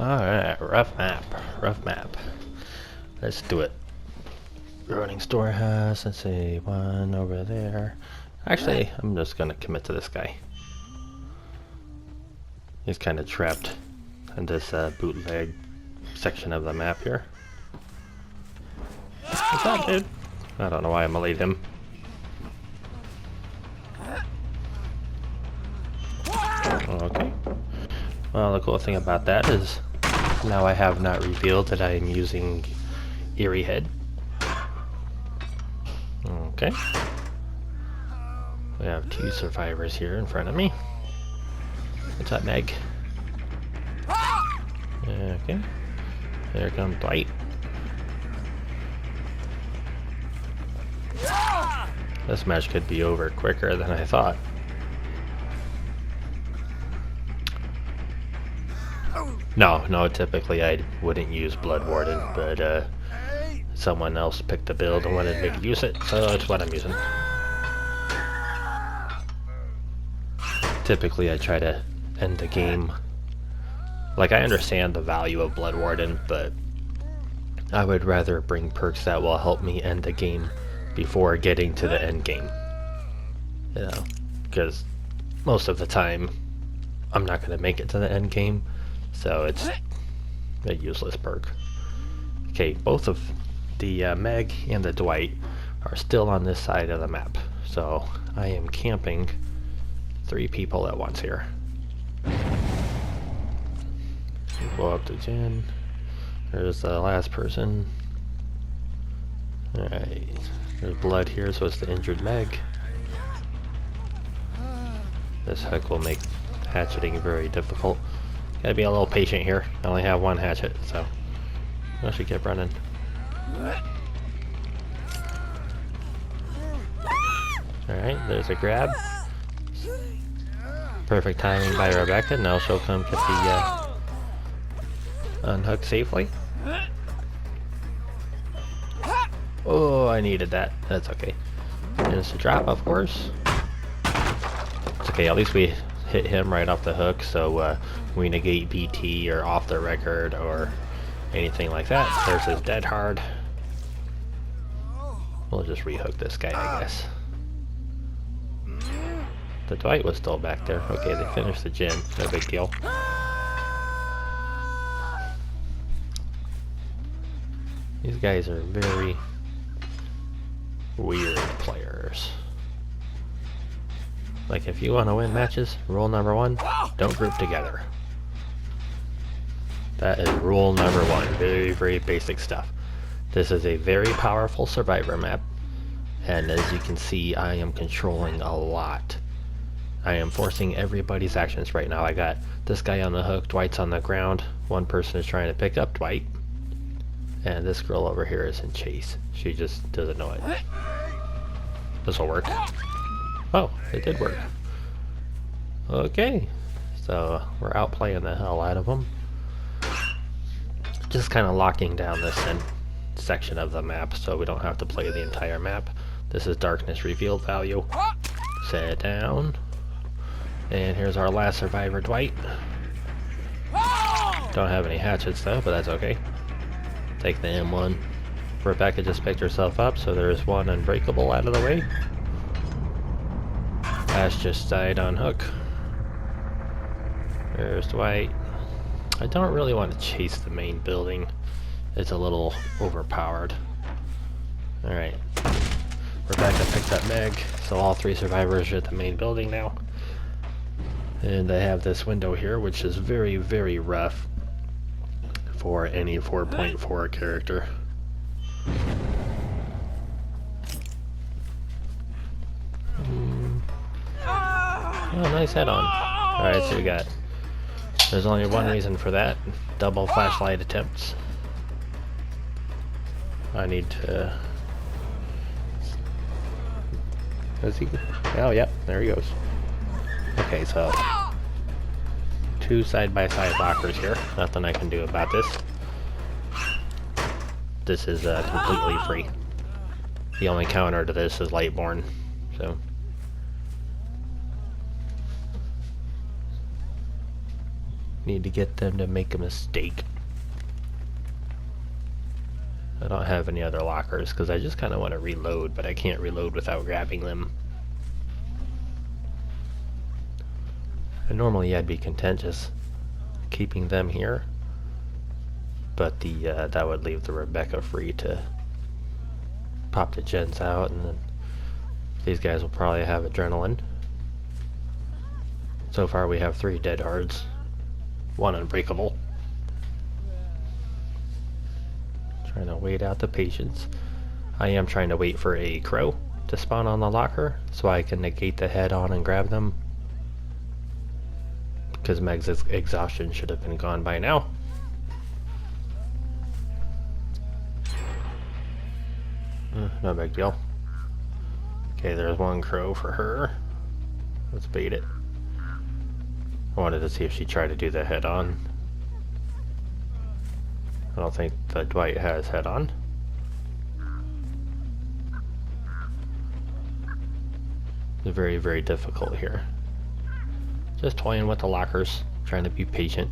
Alright, rough map. Rough map. Let's do it. Running storehouse. Let's see, one over there. Actually, I'm just gonna commit to this guy. He's kind of trapped in this bootleg section of the map here. What's up, dude? I don't know why I'm gonna lead him. Okay. Well, the cool thing about that is now I have not revealed that I am using Eerie Head. Okay. We have 2 survivors here in front of me. What's up, Meg? Okay. There comes Dwight. This match could be over quicker than I thought. No, typically I wouldn't use Blood Warden, but someone else picked the build and wanted me to use it, so that's what I'm using. Typically I try to end the game. Like, I understand the value of Blood Warden, but I would rather bring perks that will help me end the game before getting to the end game. You know, because most of the time I'm not going to make it to the end game, so it's a useless perk. Okay, both of the Meg and the Dwight are still on this side of the map, so I am camping 3 people at once here. Go up to Jen. There's the last person. Alright, there's blood here, so it's the injured Meg. This hook will make hatcheting very difficult. Gotta be a little patient here. I only have 1 hatchet, so I should keep running. Alright, there's a grab. Perfect timing by Rebecca. Now she'll come get the unhook safely. Oh, I needed that. That's okay. And it's a drop, of course. It's okay, at least we hit him right off the hook, so we negate BT or off the record or anything like that. There's his dead hard. We'll just rehook this guy, I guess. The Dwight was still back there. Okay, they finished the gin. No big deal. These guys are very weird players. Like, if you want to win matches, rule number 1, don't group together. That is rule number 1. Very, very basic stuff. This is a very powerful survivor map, and as you can see, I am controlling a lot. I am forcing everybody's actions right now. I got this guy on the hook, Dwight's on the ground, 1 person is trying to pick up Dwight, and this girl over here is in chase. She just doesn't know it. This will work. Oh, it did work. Okay, so we're outplaying the hell out of them. Just kind of locking down this section of the map so we don't have to play the entire map. This is darkness revealed value. Set down. And here's our last survivor, Dwight. Don't have any hatchets though, but that's okay. Take the M1. Rebecca just picked herself up, so there is 1 unbreakable out of the way. Ash just died on hook. There's Dwight. I don't really want to chase the main building. It's a little overpowered. Alright. Rebecca picked up Meg, so all 3 survivors are at the main building now. And I have this window here, which is very, very rough for any 4.4 character. Oh, nice head-on. Alright, so we got... There's only 1 reason for that. Double flashlight attempts. I need to... Is he... Oh, yep, there he goes. Okay, so... 2 side-by-side lockers here. Nothing I can do about this. This is completely free. The only counter to this is Lightborn, so... Need to get them to make a mistake. I don't have any other lockers because I just kind of want to reload, but I can't reload without grabbing them. And normally I'd be content just keeping them here, but that would leave the Rebecca free to pop the gens out, and then these guys will probably have adrenaline. So far we have 3 dead hards, 1 unbreakable. Trying to wait out the patience. I am trying to wait for a crow to spawn on the locker so I can negate the head on and grab them, because Meg's exhaustion should have been gone by now. No big deal. Okay, there's 1 crow for her. Let's bait it. I wanted to see if she tried to do the head on. I don't think that Dwight has head on. It's very, very difficult here. Just toying with the lockers, trying to be patient.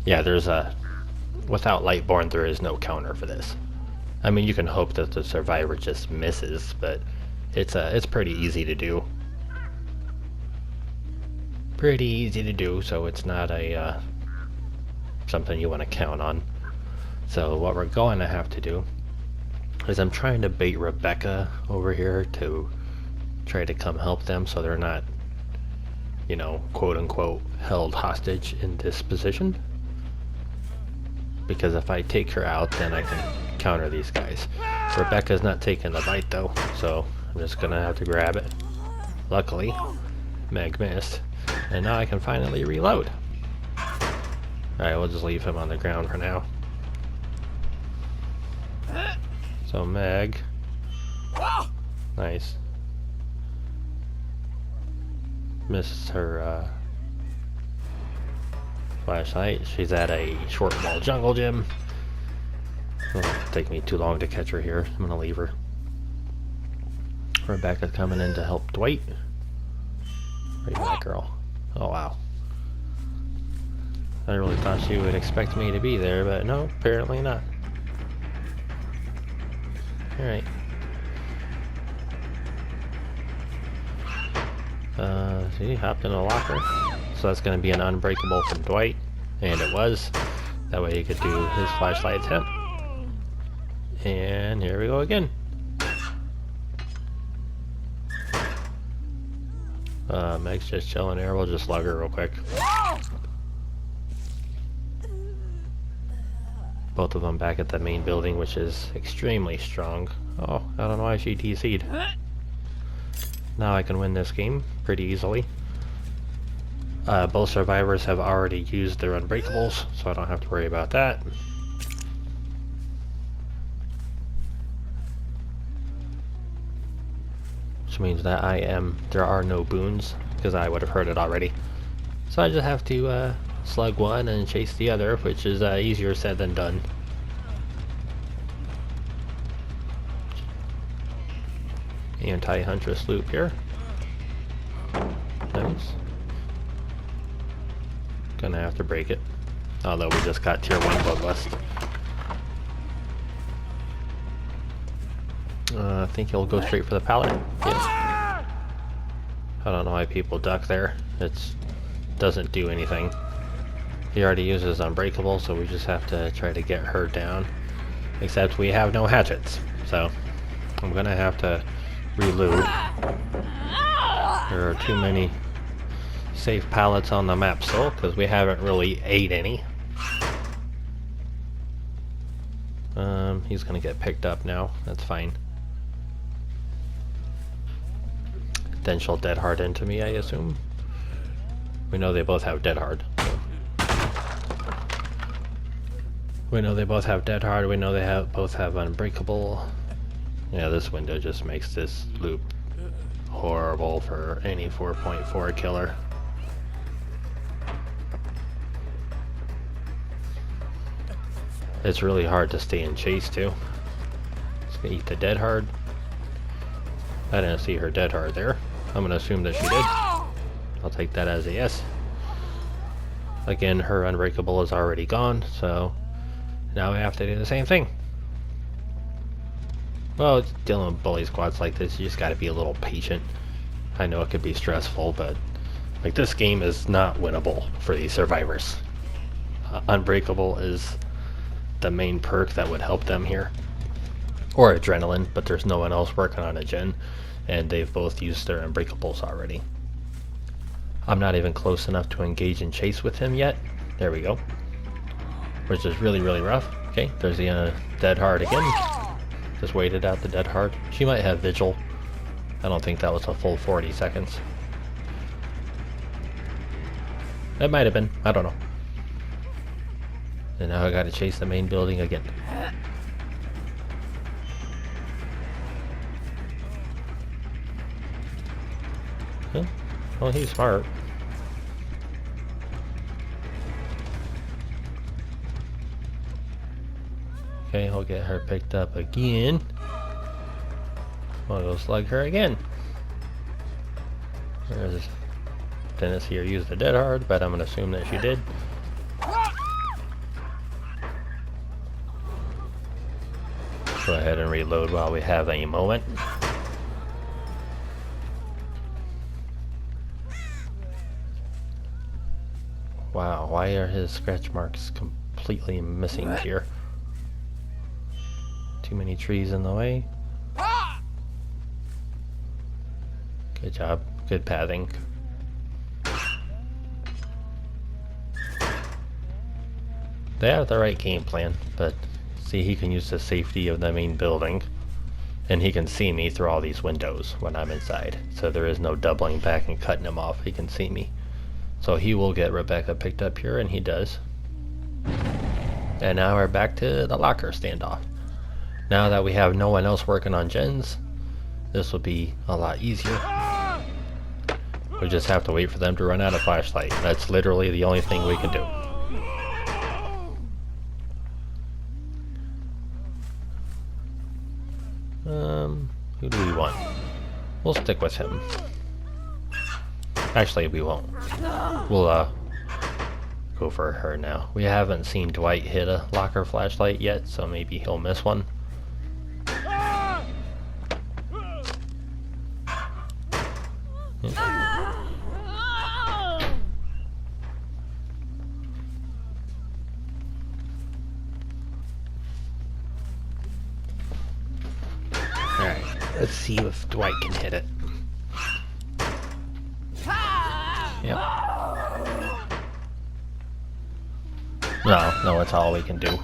Yeah, there's without Lightborn, there is no counter for this. I mean, you can hope that the survivor just misses, but it's pretty easy to do. Pretty easy to do, so it's not a something you want to count on. So what we're going to have to do is I'm trying to bait Rebecca over here to try to come help them, so they're not, you know, quote unquote held hostage in this position. Because if I take her out, then I can counter these guys. Rebecca's not taking the bite though, so I'm just gonna have to grab it. Luckily, Meg missed, and now I can finally reload. Alright, we'll just leave him on the ground for now. So Meg, nice, missed her flashlight. She's at a short wall jungle gym. It'll take me too long to catch her here. I'm gonna leave her. Rebecca's coming in to help Dwight. Where's that girl? Oh wow. I really thought she would expect me to be there, but no, apparently not. Alright. See, hopped in a locker. So that's going to be an unbreakable from Dwight, and it was. That way he could do his flashlight attempt. And here we go again. Meg's just chilling there. We'll just lug her real quick. Both of them back at the main building, which is extremely strong. Oh, I don't know why she DC'd. Now I can win this game pretty easily. Both survivors have already used their unbreakables, so I don't have to worry about that. Which means that there are no boons, because I would have heard it already. So I just have to slug one and chase the other, which is easier said than done. Anti-Huntress loop here. Nice. Gonna have to break it. Although we just got tier 1 bloodlust. I think he'll go straight for the pallet. Yeah. I don't know why people duck there. It doesn't do anything. He already uses unbreakable, so we just have to try to get her down. Except we have no hatchets, so I'm gonna have to reload. There are too many safe pallets on the map still, because we haven't really ate any. He's gonna get picked up now. That's fine. Then she'll dead hard into me, I assume. We know they both have dead hard. So. We know they both have dead hard. We know they both have unbreakable. Yeah, this window just makes this loop horrible for any 4.4 killer. It's really hard to stay in chase too. Just gonna eat the dead hard. I didn't see her dead hard there. I'm gonna assume that she did. I'll take that as a yes. Again, her unbreakable is already gone, so now we have to do the same thing. Well, it's dealing with bully squads like this, you just gotta be a little patient. I know it could be stressful, but like this game is not winnable for these survivors. Unbreakable is the main perk that would help them here. Or adrenaline, but there's no one else working on a gen, and they've both used their unbreakables already. I'm not even close enough to engage in chase with him yet. There we go. Which is really, really rough. Okay, there's the dead hard again. Just waited out the dead hard. She might have vigil. I don't think that was a full 40 seconds. It might have been. I don't know. And now I gotta chase the main building again. Huh? Well, he's smart. Okay, he'll get her picked up again. We'll go slug her again. Didn't see her use the dead hard, but I'm gonna assume that she did. Go ahead and reload while we have a moment. Wow, why are his scratch marks completely missing here? Too many trees in the way. Good job. Good pathing. They have the right game plan, but see, he can use the safety of the main building, and he can see me through all these windows when I'm inside. So there is no doubling back and cutting him off. He can see me. So he will get Rebecca picked up here, and he does. And now we're back to the locker standoff. Now that we have no one else working on gens, this will be a lot easier. We just have to wait for them to run out of flashlight. That's literally the only thing we can do. Who do we want? We'll stick with him. Actually, we won't. We'll go for her now. We haven't seen Dwight hit a locker flashlight yet, so maybe he'll miss one. Alright, let's see if Dwight can hit it. Yep. No, it's all we can do.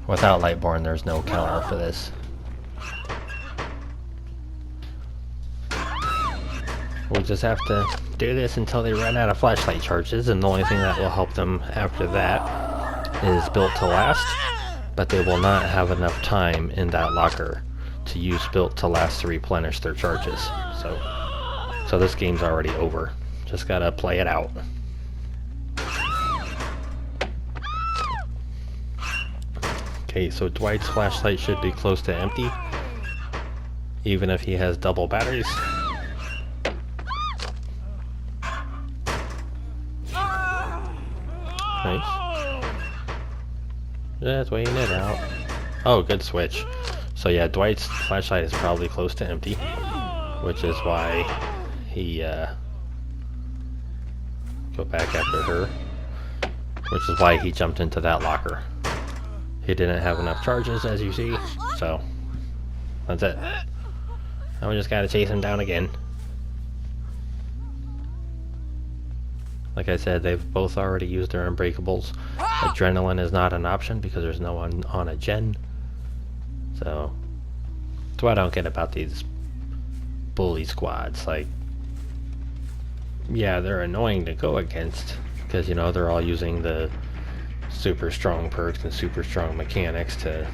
Without Lightborn, there's no counter for this. We just have to do this until they run out of flashlight charges, and the only thing that will help them after that is built to last, but they will not have enough time in that locker to use built to last to replenish their charges. So this game's already over. Just gotta play it out. Okay, so Dwight's flashlight should be close to empty, even if he has double batteries. Nice. Just waiting it out. Oh, good switch. So yeah, Dwight's flashlight is probably close to empty, which is why he go back after her, which is why he jumped into that locker. He didn't have enough charges, as you see, so that's it. Now we just gotta chase him down again. Like I said, they've both already used their unbreakables. Adrenaline is not an option because there's no one on a gen. So that's what I don't get about these bully squads. Like, yeah, they're annoying to go against because, you know, they're all using the super strong perks and super strong mechanics to,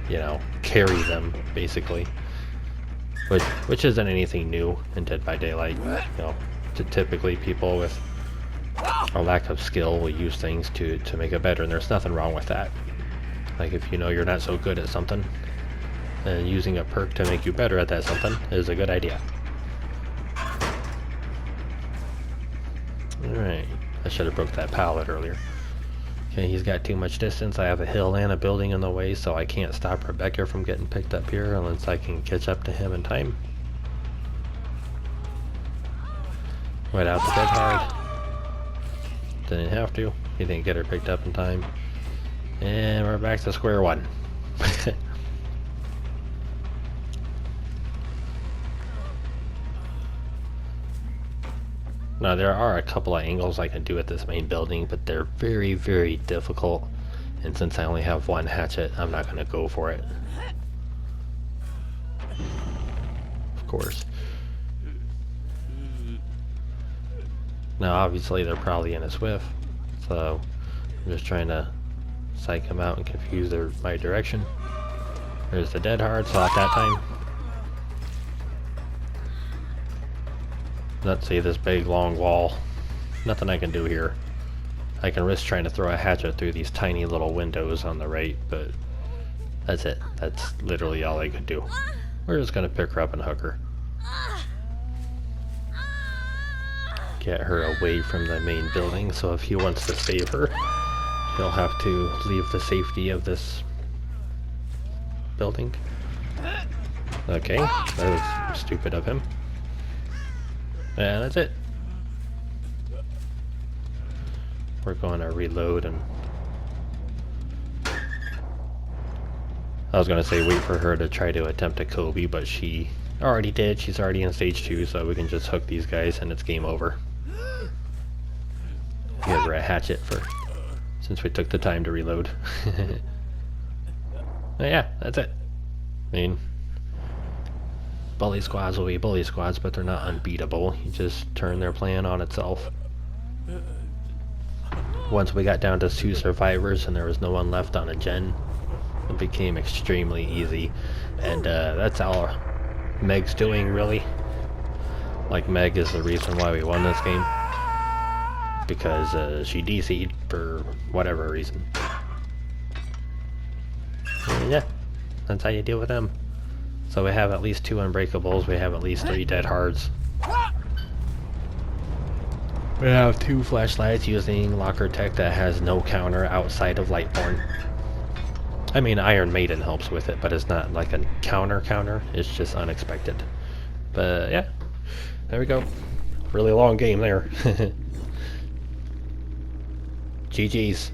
you know, carry them basically. Which isn't anything new in Dead by Daylight. You know, typically people with a lack of skill will use things to make it better, and there's nothing wrong with that. Like if you know you're not so good at something, then using a perk to make you better at that something is a good idea. Alright, I should have broke that pallet earlier. Okay, he's got too much distance. I have a hill and a building in the way, so I can't stop Rebecca from getting picked up here unless I can catch up to him in time. Right out the dead hard. Didn't have to. He didn't get her picked up in time. And we're back to square one. Now there are a couple of angles I can do at this main building, but they're very, very difficult. And since I only have one hatchet, I'm not going to go for it. Of course. Now obviously they're probably in a swift, so I'm just trying to psych them out and confuse my direction. There's the dead hard, so at that time. Let's see this big long wall. Nothing I can do here. I can risk trying to throw a hatchet through these tiny little windows on the right, but that's it. That's literally all I could do. We're just gonna pick her up and hug her. Get her away from the main building, so if he wants to save her, he'll have to leave the safety of this building. Okay, that was stupid of him. And that's it. We're going to reload and... I was going to say wait for her to try to attempt a Kobe, but she already did. She's already in stage 2, so we can just hook these guys and it's game over. Give her a hatchet since we took the time to reload. Yeah, that's it. I mean, bully squads will be bully squads, but they're not unbeatable. You just turn their plan on itself. Once we got down to 2 survivors and there was no one left on a gen, it became extremely easy. And that's all Meg's doing, really. Like, Meg is the reason why we won this game. Because she DC'd for whatever reason. And yeah, that's how you deal with them. So we have at least 2 unbreakables, we have at least 3 dead hards. We have 2 flashlights using locker tech that has no counter outside of Lightborn. I mean, Iron Maiden helps with it, but it's not like a counter, it's just unexpected. But yeah, there we go. Really long game there. GG's.